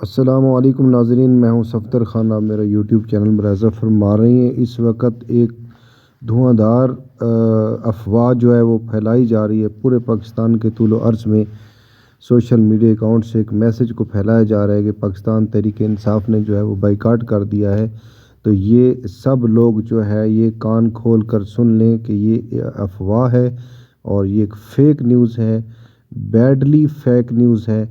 السلام علیکم ناظرین، میں ہوں صفدر خان، آپ میرا یوٹیوب چینل ملاحظہ فرما رہے ہیں۔ اس وقت ایک دھواں دھار افواہ جو ہے وہ پھیلائی جا رہی ہے پورے پاکستان کے طول و عرض میں۔ سوشل میڈیا اکاؤنٹ سے ایک میسج کو پھیلایا جا رہا ہے کہ پاکستان تحریک انصاف نے جو ہے وہ بائیکاٹ کر دیا ہے۔ تو یہ سب لوگ جو ہے یہ کان کھول کر سن لیں کہ یہ افواہ ہے اور یہ ایک فیک نیوز ہے، بیڈلی فیک نیوز ہے،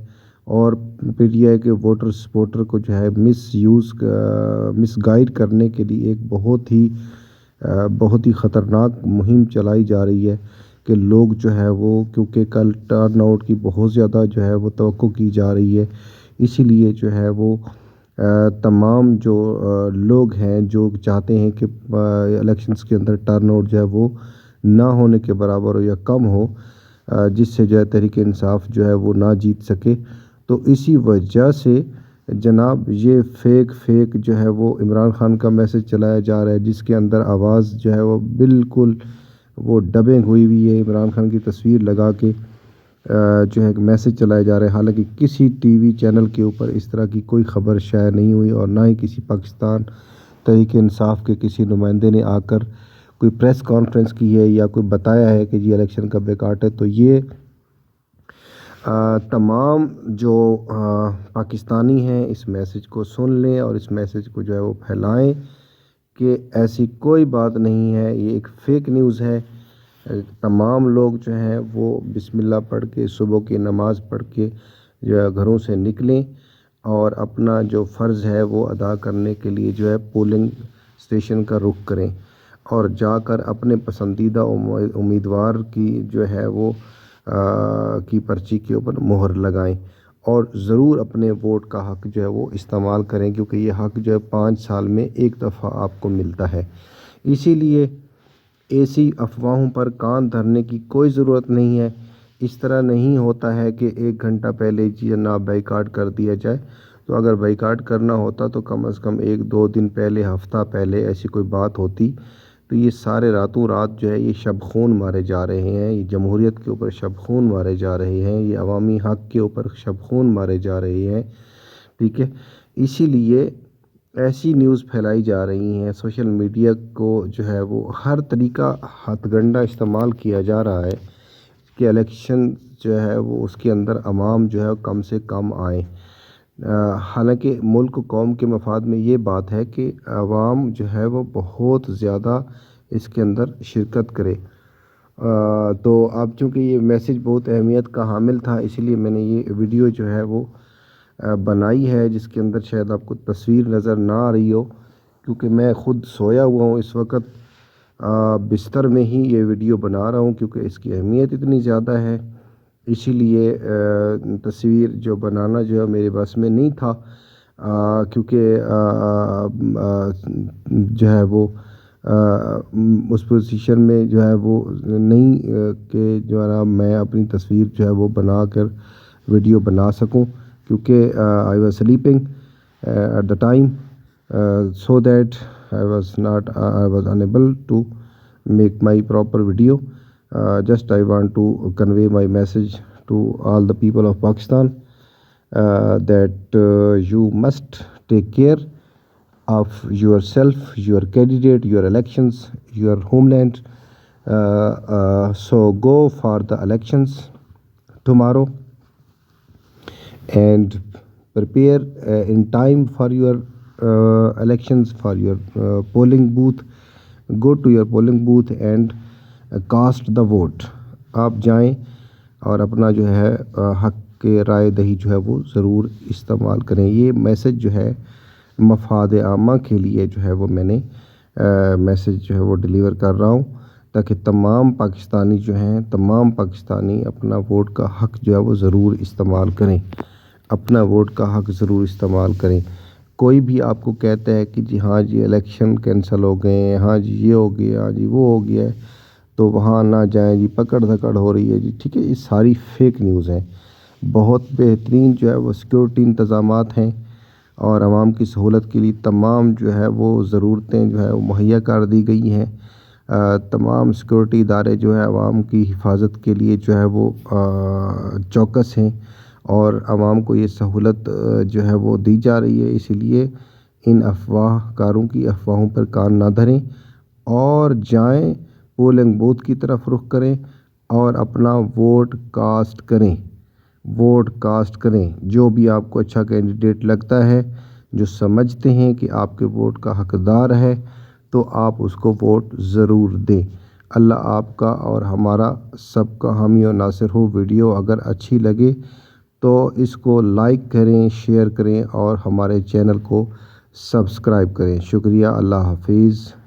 اور پھر یہ ہے کہ ووٹر سپورٹر کو جو ہے مس گائیڈ کرنے کے لیے ایک بہت ہی خطرناک مہم چلائی جا رہی ہے کہ لوگ جو ہے وہ، کیونکہ کل ٹرن آؤٹ کی بہت زیادہ جو ہے وہ توقع کی جا رہی ہے، اسی لیے جو ہے وہ تمام جو لوگ ہیں جو چاہتے ہیں کہ الیکشنز کے اندر ٹرن آؤٹ جو ہے وہ نہ ہونے کے برابر ہو یا کم ہو، جس سے جو ہے تحریک انصاف جو ہے وہ نہ جیت سکے، تو اسی وجہ سے جناب یہ فیک جو ہے وہ عمران خان کا میسج چلایا جا رہا ہے، جس کے اندر آواز جو ہے وہ بالکل وہ ڈبنگ ہوئی ہے، عمران خان کی تصویر لگا کے جو ہے میسج چلایا جا رہا ہے۔ حالانکہ کسی ٹی وی چینل کے اوپر اس طرح کی کوئی خبر شائع نہیں ہوئی، اور نہ ہی کسی پاکستان تحریک انصاف کے کسی نمائندے نے آ کر کوئی پریس کانفرنس کی ہے یا کوئی بتایا ہے کہ یہ الیکشن کا بیکاٹ ہے۔ تو یہ تمام جو پاکستانی ہیں اس میسج کو سن لیں اور اس میسج کو جو ہے وہ پھیلائیں کہ ایسی کوئی بات نہیں ہے، یہ ایک فیک نیوز ہے۔ تمام لوگ جو ہیں وہ بسم اللہ پڑھ کے، صبح کی نماز پڑھ کے جو ہے گھروں سے نکلیں اور اپنا جو فرض ہے وہ ادا کرنے کے لیے جو ہے پولنگ اسٹیشن کا رخ کریں، اور جا کر اپنے پسندیدہ امیدوار کی جو ہے وہ کی پرچی کے اوپر مہر لگائیں، اور ضرور اپنے ووٹ کا حق جو ہے وہ استعمال کریں، کیونکہ یہ حق جو ہے 5 سال میں ایک دفعہ آپ کو ملتا ہے۔ اسی لیے ایسی افواہوں پر کان دھرنے کی کوئی ضرورت نہیں ہے۔ اس طرح نہیں ہوتا ہے کہ 1 گھنٹہ پہلے جناب بائیکاٹ کر دیا جائے، تو اگر بائیکاٹ کرنا ہوتا تو کم از کم 1-2 دن پہلے، ہفتہ پہلے ایسی کوئی بات ہوتی۔ تو یہ سارے راتوں رات جو ہے یہ شب خون مارے جا رہے ہیں، یہ جمہوریت کے اوپر شب خون مارے جا رہے ہیں، یہ عوامی حق کے اوپر شب خون مارے جا رہے ہیں، ٹھیک ہے۔ اسی لیے ایسی نیوز پھیلائی جا رہی ہیں، سوشل میڈیا کو جو ہے وہ ہر طریقہ ہتھ گنڈا استعمال کیا جا رہا ہے کہ الیکشن جو ہے وہ اس کے اندر عوام جو ہے کم سے کم آئیں۔ حالانکہ ملک و قوم کے مفاد میں یہ بات ہے کہ عوام جو ہے وہ بہت زیادہ اس کے اندر شرکت کرے۔ تو اب چونکہ یہ میسج بہت اہمیت کا حامل تھا، اسی لیے میں نے یہ ویڈیو جو ہے وہ بنائی ہے، جس کے اندر شاید آپ کو تصویر نظر نہ آ رہی ہو، کیونکہ میں خود سویا ہوا ہوں اس وقت، بستر میں ہی یہ ویڈیو بنا رہا ہوں، کیونکہ اس کی اہمیت اتنی زیادہ ہے، اسی لیے تصویر جو بنانا جو ہے میرے بس میں نہیں تھا، کیونکہ جو ہے وہ اس پوزیشن میں جو ہے وہ نہیں کہ جو ہے نا میں اپنی تصویر جو ہے وہ بنا کر ویڈیو بنا سکوں، کیونکہ I was sleeping at the time, so that I was unable to make my proper video. Just I want to convey my message to all the people of Pakistan, that you must take care of yourself, your candidate, your elections, your homeland. So go for the elections tomorrow and prepare in time for your elections, for your polling booth. Go to your polling booth and cast the vote. آپ جائیں اور اپنا جو ہے حق کے رائے دہی جو ہے وہ ضرور استعمال کریں۔ یہ میسج جو ہے مفاد عامہ کے لیے جو ہے وہ میں نے میسج جو ہے وہ ڈیلیور کر رہا ہوں، تاکہ تمام پاکستانی جو ہیں، تمام پاکستانی اپنا ووٹ کا حق جو ہے وہ ضرور استعمال کریں، اپنا ووٹ کا حق ضرور استعمال کریں۔ کوئی بھی آپ کو کہتا ہے کہ جی ہاں جی الیکشن کینسل ہو گئے ہیں، ہاں جی یہ ہو گیا، ہاں جی وہ ہو گیا ہے، تو وہاں نہ جائیں جی، پکڑ دھکڑ ہو رہی ہے جی، ٹھیک ہے، یہ ساری فیک نیوز ہیں۔ بہت بہترین جو ہے وہ سیکورٹی انتظامات ہیں، اور عوام کی سہولت کے لیے تمام جو ہے وہ ضرورتیں جو ہے وہ مہیا کر دی گئی ہیں۔ تمام سیکورٹی ادارے جو ہے عوام کی حفاظت کے لیے جو ہے وہ چوکس ہیں، اور عوام کو یہ سہولت جو ہے وہ دی جا رہی ہے، اسی لیے ان افواہ کاروں کی افواہوں پر کان نہ دھریں اور جائیں پولنگ بوتھ کی طرف رخ کریں اور اپنا ووٹ کاسٹ کریں، ووٹ کاسٹ کریں۔ جو بھی آپ کو اچھا کینڈیڈیٹ لگتا ہے، جو سمجھتے ہیں کہ آپ کے ووٹ کا حقدار ہے، تو آپ اس کو ووٹ ضرور دیں۔ اللہ آپ کا اور ہمارا سب کا حامی و ناصر ہو۔ ویڈیو اگر اچھی لگے تو اس کو لائک کریں، شیئر کریں اور ہمارے چینل کو سبسکرائب کریں۔ شکریہ، اللہ حافظ۔